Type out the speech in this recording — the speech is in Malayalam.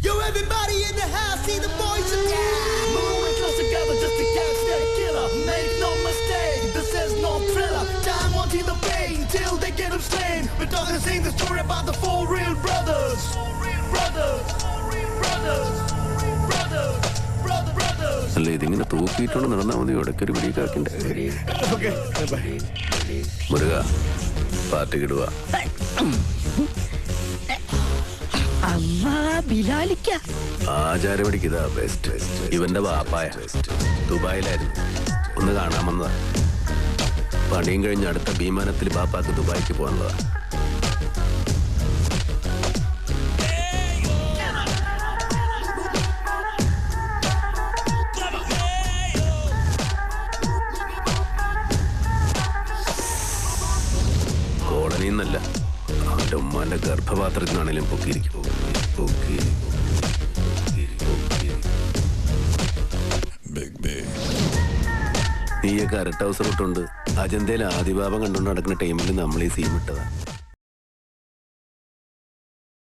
Yo, everybody in the house, see the boys again. Moving close together just to catch that killer. Make no mistake, this is no thriller. Time wanting the pain till they get him slain. We're talking, sing the story about the four real brothers. Brothers, brothers, brothers, brothers. അല്ല ഇതിങ്ങനെ തൂക്കിയിട്ടുണ്ട് നടന്നാൽ മതി. ഇടയ്ക്കൊരു പിടി കാക്കണ്ടേ? മുരുക പാർട്ടി കിടുക. ആചാരപടിക്ക് ഇതാ ബെസ്റ്റ്. ഇവന്റെ വാപ്പായ ദുബായിലായിരുന്നു, ഒന്ന് കാണാൻ വന്നതാ. പണിയും കഴിഞ്ഞ് അടുത്ത വിമാനത്തിൽ ബാപ്പാക്ക് ദുബായിക്ക് പോകാനുള്ളതാ. കോളനിന്നല്ല, അവന്റെ ഉമ്മാന്റെ ഗർഭപാത്രത്തിനാണേലും പൊക്കിയിരിക്കും. നീയൊക്കെ അരട്ട അവസരം ഇട്ടുണ്ട്. അജന്തയിൽ ആദിഭാവം കണ്ടുകൊണ്ട് നടക്കുന്ന ടൈമിൽ നമ്മൾ ഈ സീൻ വിട്ടതാ.